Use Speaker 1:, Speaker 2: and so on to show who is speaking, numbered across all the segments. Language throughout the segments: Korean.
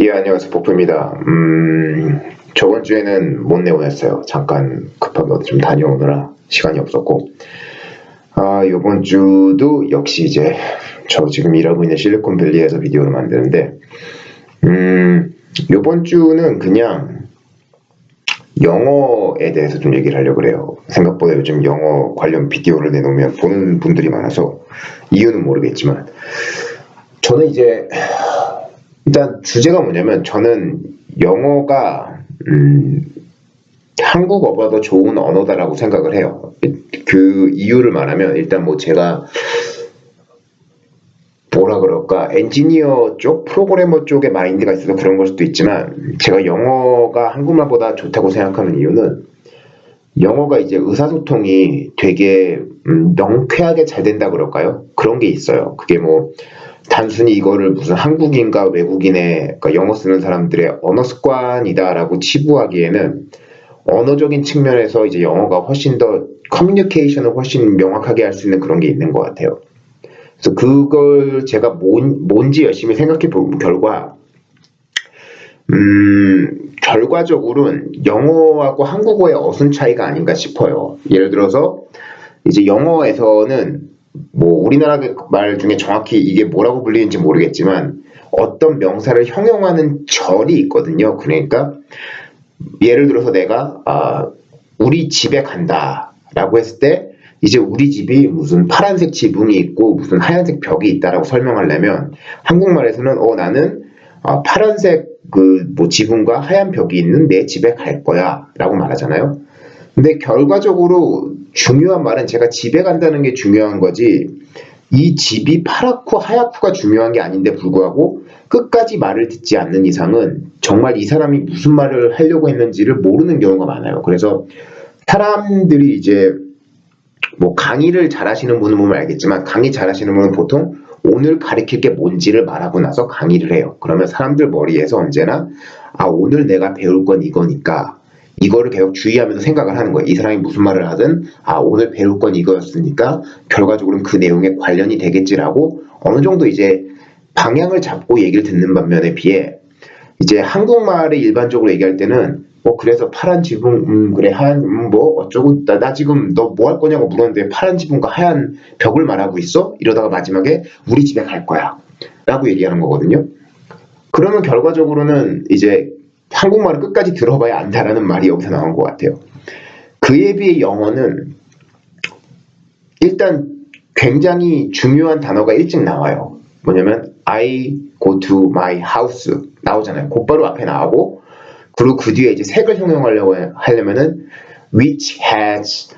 Speaker 1: 예, 안녕하세요. 복부입니다. 저번 주에는 못 내보냈어요. 잠깐 급하게 어디 좀 다녀오느라 시간이 없었고. 요번 주도 역시 이제 저 지금 일하고 있는 실리콘밸리에서 비디오를 만드는데, 요번 주는 그냥 영어에 대해서 좀 얘기를 하려고 그래요. 생각보다 요즘 영어 관련 비디오를 내놓으면 보는 분들이 많아서 이유는 모르겠지만, 저는 이제 일단 주제가 뭐냐면 저는 영어가 한국어보다 좋은 언어다라고 생각을 해요. 그 이유를 말하면 일단 뭐 제가 뭐라 그럴까 엔지니어 쪽 프로그래머 쪽의 마인드가 있어서 그런 걸 수도 있지만 제가 영어가 한국말보다 좋다고 생각하는 이유는 영어가 이제 의사소통이 되게 명쾌하게 잘 된다 그럴까요? 그런 게 있어요. 그게 뭐 단순히 이거를 무슨 한국인과 외국인의 그러니까 영어 쓰는 사람들의 언어 습관이다라고 치부하기에는 언어적인 측면에서 이제 영어가 훨씬 더 커뮤니케이션을 훨씬 명확하게 할 수 있는 그런 게 있는 것 같아요. 그래서 그걸 제가 뭔지 열심히 생각해 본 결과, 결과적으로는 영어하고 한국어의 어순 차이가 아닌가 싶어요. 예를 들어서 이제 영어에서는 뭐 우리나라 말 중에 정확히 이게 뭐라고 불리는지 모르겠지만 어떤 명사를 형용하는 절이 있거든요. 그러니까 예를 들어서 내가 우리 집에 간다라고 했을 때 이제 우리 집이 무슨 파란색 지붕이 있고 무슨 하얀색 벽이 있다라고 설명하려면 한국말에서는 나는 파란색 그 뭐 지붕과 하얀 벽이 있는 내 집에 갈 거야라고 말하잖아요. 근데 결과적으로 중요한 말은 제가 집에 간다는 게 중요한 거지 이 집이 파랗고 하얗고가 중요한 게 아닌데 불구하고 끝까지 말을 듣지 않는 이상은 정말 이 사람이 무슨 말을 하려고 했는지를 모르는 경우가 많아요. 그래서 사람들이 이제 뭐 강의를 잘하시는 분은 보면 알겠지만 강의 잘하시는 분은 보통 오늘 가르칠 게 뭔지를 말하고 나서 강의를 해요. 그러면 사람들 머리에서 언제나 오늘 내가 배울 건 이거니까 이거를 계속 주의하면서 생각을 하는 거예요. 이 사람이 무슨 말을 하든 오늘 배울 건 이거였으니까 결과적으로는 그 내용에 관련이 되겠지라고 어느 정도 이제 방향을 잡고 얘기를 듣는 반면에 비해 이제 한국말을 일반적으로 얘기할 때는 그래서 파란 지붕 그래 하얀 뭐 어쩌고 나 지금 너 뭐 할 거냐고 물었는데 파란 지붕과 하얀 벽을 말하고 있어? 이러다가 마지막에 우리 집에 갈 거야 라고 얘기하는 거거든요. 그러면 결과적으로는 이제 한국말을 끝까지 들어봐야 안다라는 말이 여기서 나온 것 같아요. 그에 비해 영어는 일단 굉장히 중요한 단어가 일찍 나와요. 뭐냐면 I go to my house 나오잖아요. 곧바로 앞에 나오고 그리고 그 뒤에 이제 색을 형용하려고 하려면은 which has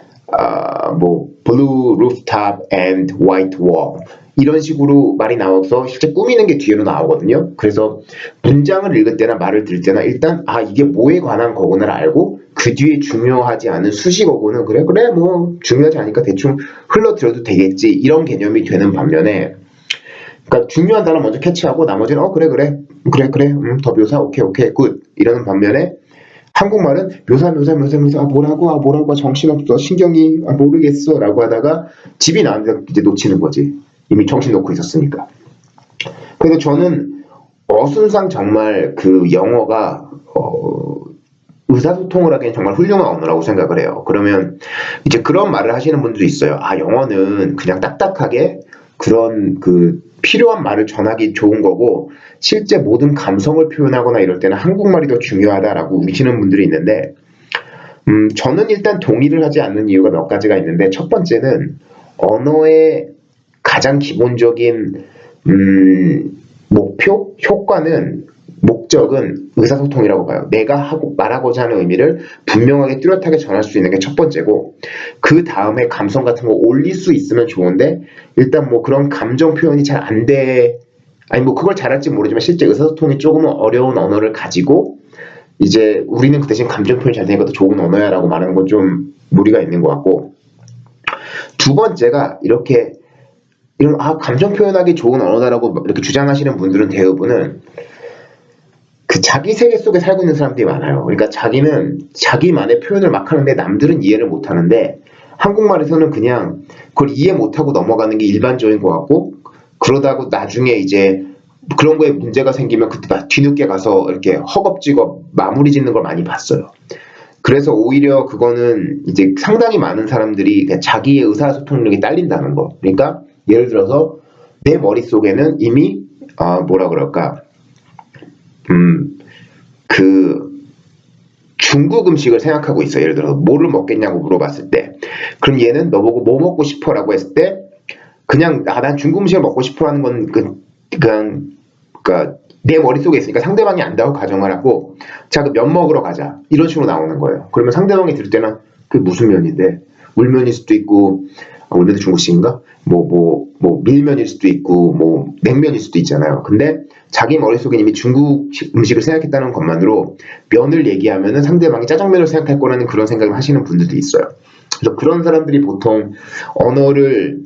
Speaker 1: 뭐 blue rooftop and white wall 이런 식으로 말이 나와서 실제 꾸미는 게 뒤에로 나오거든요. 그래서 문장을 읽을 때나 말을 들을 때나 일단 이게 뭐에 관한 거구나를 알고 그 뒤에 중요하지 않은 수식어고는 그래 뭐 중요하지 않으니까 대충 흘러들어도 되겠지 이런 개념이 되는 반면에 그러니까 중요한 단어 먼저 캐치하고 나머지는 그래 더 묘사 오케이 굿 이러는 반면에 한국말은 묘사 뭐라고 정신없어 신경이 모르겠어 라고 하다가 집이 나왔는데 이제 놓치는 거지. 이미 정신 놓고 있었으니까. 그래서 저는 어순상 정말 그 영어가 의사소통을 하기엔 정말 훌륭한 언어라고 생각을 해요. 그러면 이제 그런 말을 하시는 분들도 있어요. 영어는 그냥 딱딱하게 그런 그 필요한 말을 전하기 좋은 거고 실제 모든 감성을 표현하거나 이럴 때는 한국말이 더 중요하다라고 우기시는 분들이 있는데 저는 일단 동의를 하지 않는 이유가 몇 가지가 있는데 첫 번째는 언어의 가장 기본적인 목표, 효과는 목적은 의사소통이라고 봐요. 내가 말하고자 하는 의미를 분명하게 뚜렷하게 전할 수 있는 게 첫 번째고 그 다음에 감성 같은 거 올릴 수 있으면 좋은데 일단 뭐 그런 감정 표현이 잘 안 돼. 아니 뭐 그걸 잘할지 모르지만 실제 의사소통이 조금은 어려운 언어를 가지고 이제 우리는 그 대신 감정 표현이 잘 되니까 더 좋은 언어야 라고 말하는 건 좀 무리가 있는 것 같고 두 번째가 이런 감정 표현하기 좋은 언어다라고 이렇게 주장하시는 분들은 대부분은 그 자기 세계 속에 살고 있는 사람들이 많아요. 그러니까 자기는 자기만의 표현을 막 하는데 남들은 이해를 못 하는데 한국말에서는 그냥 그걸 이해 못하고 넘어가는 게 일반적인 것 같고 그러다가 나중에 이제 그런 거에 문제가 생기면 그때 막 뒤늦게 가서 이렇게 허겁지겁 마무리 짓는 걸 많이 봤어요. 그래서 오히려 그거는 이제 상당히 많은 사람들이 그냥 자기의 의사소통력이 딸린다는 거. 그러니까 예를 들어서 내 머릿속에는 이미 뭐라 그럴까 그 중국 음식을 생각하고 있어. 예를 들어서 뭐를 먹겠냐고 물어봤을 때 그럼 얘는 너보고 뭐 먹고 싶어 라고 했을 때 그냥 난 중국 음식을 먹고 싶어라는 건 그러니까 내 머릿속에 있으니까 상대방이 안다고 가정을 하고 자, 그 면 먹으러 가자 이런 식으로 나오는 거예요. 그러면 상대방이 들을 때는 그게 무슨 면인데 울면일 수도 있고 울면도 중국식인가? 뭐 밀면일 수도 있고 뭐 냉면일 수도 있잖아요. 근데 자기 머릿속에 이미 중국 음식을 생각했다는 것만으로 면을 얘기하면은 상대방이 짜장면을 생각할 거라는 그런 생각을 하시는 분들도 있어요. 그래서 그런 사람들이 보통 언어를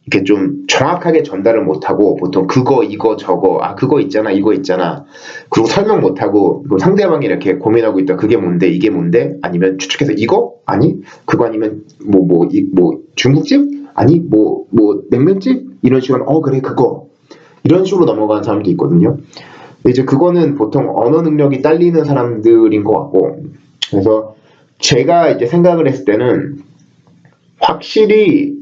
Speaker 1: 이렇게 좀 정확하게 전달을 못하고 보통 그거 이거 저거 그거 있잖아 이거 있잖아 그리고 설명 못하고 상대방이 이렇게 고민하고 있다 그게 뭔데 이게 뭔데 아니면 추측해서 이거 아니 그거 아니면 뭐 중국집 아니 뭐 냉면집 이런 식으로 그래 그거 이런 식으로 넘어가는 사람도 있거든요. 근데 이제 그거는 보통 언어 능력이 딸리는 사람들인 것 같고 그래서 제가 이제 생각을 했을 때는 확실히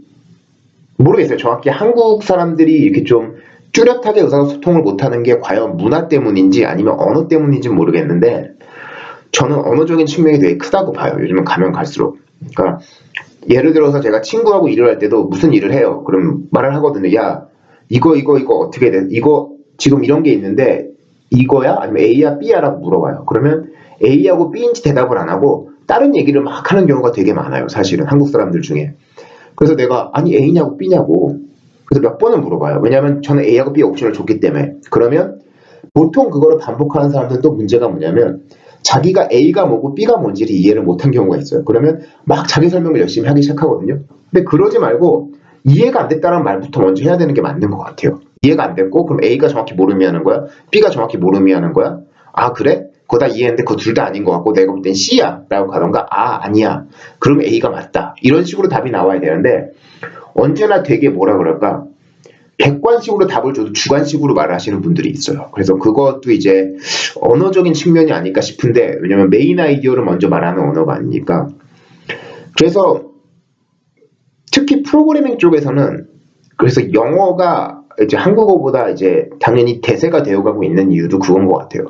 Speaker 1: 모르겠어요. 정확히 한국 사람들이 이렇게 좀 뚜렷하게 의사소통을 못하는 게 과연 문화 때문인지 아니면 언어 때문인지 모르겠는데 저는 언어적인 측면이 되게 크다고 봐요. 요즘은 가면 갈수록. 그러니까 예를 들어서 제가 친구하고 일을 할 때도 무슨 일을 해요. 그럼 말을 하거든요. 야 이거 어떻게 돼? 이거 지금 이런 게 있는데 이거야? 아니면 A야 B야? 라고 물어봐요. 그러면 A하고 B인지 대답을 안 하고 다른 얘기를 막 하는 경우가 되게 많아요. 사실은 한국 사람들 중에. 그래서 내가 아니 A냐고 B냐고 그래서 몇 번을 물어봐요. 왜냐하면 저는 A하고 B 옵션을 줬기 때문에. 그러면 보통 그거를 반복하는 사람들은 또 문제가 뭐냐면 자기가 A가 뭐고 B가 뭔지를 이해를 못한 경우가 있어요. 그러면 막 자기 설명을 열심히 하기 시작하거든요. 근데 그러지 말고 이해가 안 됐다는 말부터 먼저 해야 되는 게 맞는 것 같아요. 이해가 안 됐고 그럼 A가 정확히 뭘 의미하는 거야? B가 정확히 뭘 의미하는 거야? 그래? 그거 다 이해했는데 그거 둘 다 아닌 것 같고 내가 볼 땐 C야 라고 가던가 아니야 그럼 A가 맞다 이런 식으로 답이 나와야 되는데 언제나 되게 뭐라 그럴까 객관식으로 답을 줘도 주관식으로 말을 하시는 분들이 있어요. 그래서 그것도 이제 언어적인 측면이 아닐까 싶은데 왜냐면 메인 아이디어를 먼저 말하는 언어가 아니니까 그래서 특히 프로그래밍 쪽에서는 그래서 영어가 이제 한국어보다 이제 당연히 대세가 되어가고 있는 이유도 그건 것 같아요.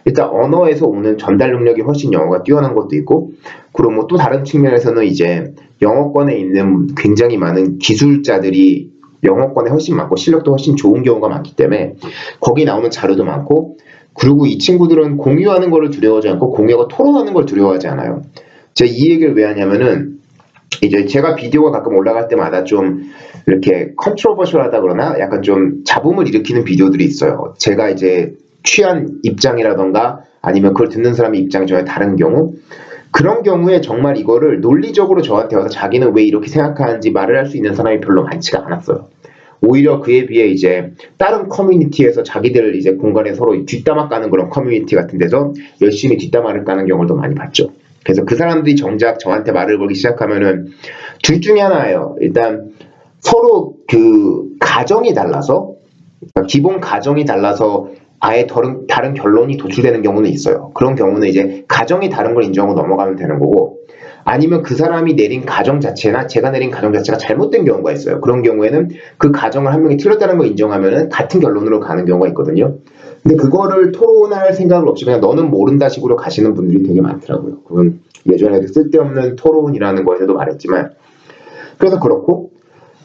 Speaker 1: 일단 언어에서 오는 전달 능력이 훨씬 영어가 뛰어난 것도 있고, 그리고 뭐 또 다른 측면에서는 이제 영어권에 있는 굉장히 많은 기술자들이 영어권에 훨씬 많고 실력도 훨씬 좋은 경우가 많기 때문에 거기 나오는 자료도 많고, 그리고 이 친구들은 공유하는 거를 두려워하지 않고 공유하고 토론하는 걸 두려워하지 않아요. 제가 이 얘기를 왜 하냐면은 이제 제가 비디오가 가끔 올라갈 때마다 좀 이렇게 컨트로버셜하다 그러나 약간 좀 잡음을 일으키는 비디오들이 있어요. 제가 이제 취한 입장이라던가 아니면 그걸 듣는 사람의 입장이 전혀 다른 경우 그런 경우에 정말 이거를 논리적으로 저한테 와서 자기는 왜 이렇게 생각하는지 말을 할 수 있는 사람이 별로 많지가 않았어요. 오히려 그에 비해 이제 다른 커뮤니티에서 자기들 이제 공간에 서로 뒷담화 까는 그런 커뮤니티 같은 데서 열심히 뒷담화를 까는 경우도 많이 봤죠. 그래서 그 사람들이 정작 저한테 말을 걸기 시작하면은 둘 중에 하나예요. 일단 서로 그 가정이 달라서 그러니까 기본 가정이 달라서 아예 다른 결론이 도출되는 경우는 있어요. 그런 경우는 이제 가정이 다른 걸 인정하고 넘어가면 되는 거고 아니면 그 사람이 내린 가정 자체나 제가 내린 가정 자체가 잘못된 경우가 있어요. 그런 경우에는 그 가정을 한 명이 틀렸다는 걸 인정하면은 같은 결론으로 가는 경우가 있거든요. 근데 그거를 토론할 생각을 없이 그냥 너는 모른다 식으로 가시는 분들이 되게 많더라고요. 그건 예전에도 쓸데없는 토론이라는 거에서도 말했지만 그래서 그렇고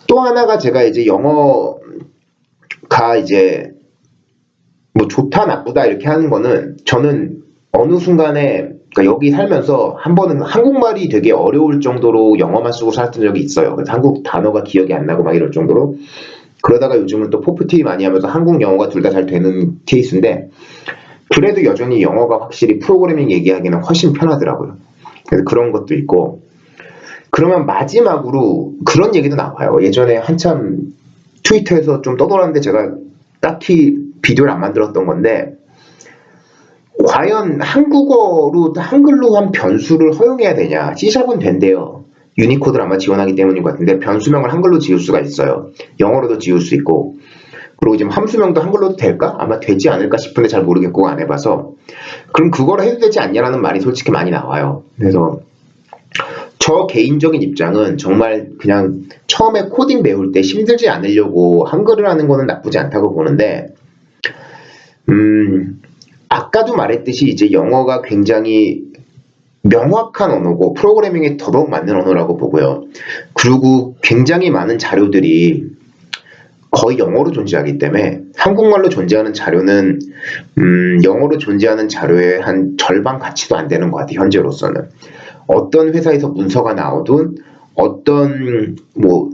Speaker 1: 또 하나가 제가 이제 영어가 이제 뭐 좋다 나쁘다 이렇게 하는 거는 저는 어느 순간에 그러니까 여기 살면서 한 번은 한국말이 되게 어려울 정도로 영어만 쓰고 살았던 적이 있어요. 그래서 한국 단어가 기억이 안 나고 막 이럴 정도로 그러다가 요즘은 또 포프티 많이 하면서 한국 영어가 둘 다 잘 되는 케이스인데 그래도 여전히 영어가 확실히 프로그래밍 얘기하기는 훨씬 편하더라고요. 그래서 그런 것도 있고 그러면 마지막으로 그런 얘기도 나와요. 예전에 한참 트위터에서 좀 떠돌았는데 제가 딱히 비디오를 안 만들었던 건데 과연 한글로 한 변수를 허용해야 되냐. C샵은 된대요. 유니코드를 아마 지원하기 때문인 것 같은데 변수명을 한글로 지을 수가 있어요. 영어로도 지을 수 있고 그리고 지금 함수명도 한글로도 될까? 아마 되지 않을까 싶은데 잘 모르겠고 안 해봐서. 그럼 그걸 해도 되지 않냐라는 말이 솔직히 많이 나와요. 그래서 저 개인적인 입장은 정말 그냥 처음에 코딩 배울 때 힘들지 않으려고 한글을 하는 거는 나쁘지 않다고 보는데, 아까도 말했듯이 이제 영어가 굉장히 명확한 언어고 프로그래밍에 더더욱 맞는 언어라고 보고요. 그리고 굉장히 많은 자료들이 거의 영어로 존재하기 때문에 한국말로 존재하는 자료는 영어로 존재하는 자료의 한 절반 가치도 안 되는 것 같아요. 현재로서는. 어떤 회사에서 문서가 나오든 어떤 뭐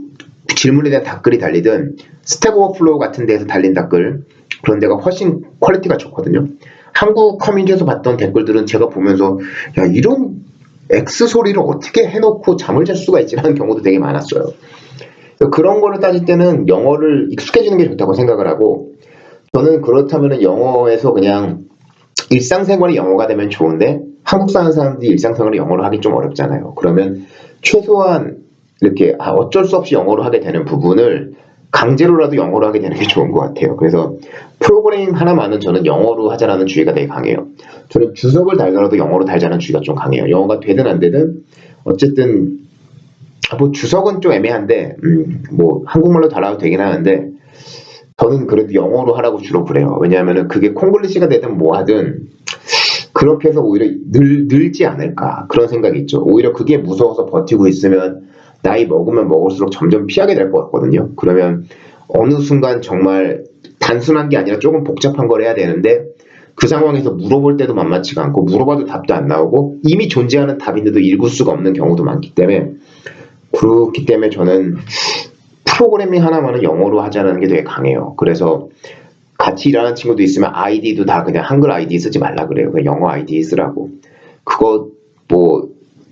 Speaker 1: 질문에 대한 답글이 달리든 스택 오버플로우 같은 데에서 달린 답글, 그런 데가 훨씬 퀄리티가 좋거든요. 한국 커뮤니티에서 봤던 댓글들은 제가 보면서 야, 이런 X 소리를 어떻게 해놓고 잠을 잘 수가 있지라는 경우도 되게 많았어요. 그런 거를 따질 때는 영어를 익숙해지는 게 좋다고 생각을 하고, 저는 그렇다면 영어에서 그냥 일상생활이 영어가 되면 좋은데 한국 사는 사람들이 일상생활을 영어로 하기 좀 어렵잖아요. 그러면 최소한 이렇게 어쩔 수 없이 영어로 하게 되는 부분을 강제로라도 영어로 하게 되는 게 좋은 것 같아요. 그래서 프로그래밍 하나만은 저는 영어로 하자라는 주의가 되게 강해요. 저는 주석을 달더라도 영어로 달자는 주의가 좀 강해요. 영어가 되든 안 되든 어쨌든 뭐 주석은 좀 애매한데 뭐 한국말로 달아도 되긴 하는데 저는 그래도 영어로 하라고 주로 그래요. 왜냐하면 그게 콩글리시가 되든 뭐 하든 그렇게 해서 오히려 늘지 않을까 그런 생각이 있죠. 오히려 그게 무서워서 버티고 있으면 나이 먹으면 먹을수록 점점 피하게 될 것 같거든요. 그러면 어느 순간 정말 단순한 게 아니라 조금 복잡한 걸 해야 되는데 그 상황에서 물어볼 때도 만만치가 않고 물어봐도 답도 안 나오고 이미 존재하는 답인데도 읽을 수가 없는 경우도 많기 때문에, 그렇기 때문에 저는 프로그래밍 하나만은 영어로 하자는 게 되게 강해요. 그래서 같이 일하는 친구도 있으면 아이디도 다 그냥 한글 아이디 쓰지 말라 그래요. 그냥 영어 아이디 쓰라고. 그거 뭐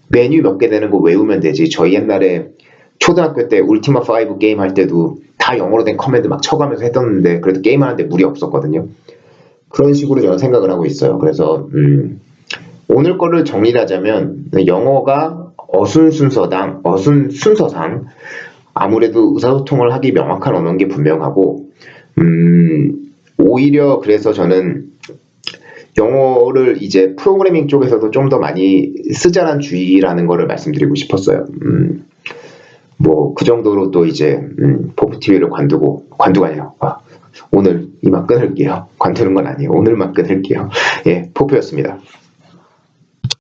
Speaker 1: 메뉴 몇 개 되는 거 외우면 되지. 저희 옛날에 초등학교 때 울티마 5 게임 할 때도 다 영어로 된 커맨드 막 쳐가면서 했었는데 그래도 게임하는데 무리 없었거든요. 그런 식으로 저는 생각을 하고 있어요. 그래서 오늘 거를 정리를 하자면 영어가 순서상 아무래도 의사소통을 하기 명확한 언어인 게 분명하고, 오히려 그래서 저는 영어를 이제 프로그래밍 쪽에서도 좀 더 많이 쓰자는 주의라는 거를 말씀드리고 싶었어요. 뭐 그 정도로 또 이제 포프TV를 관두가 아니라 오늘 이만 끊을게요. 관두는 건 아니에요. 오늘만 끊을게요. 예, 포프였습니다.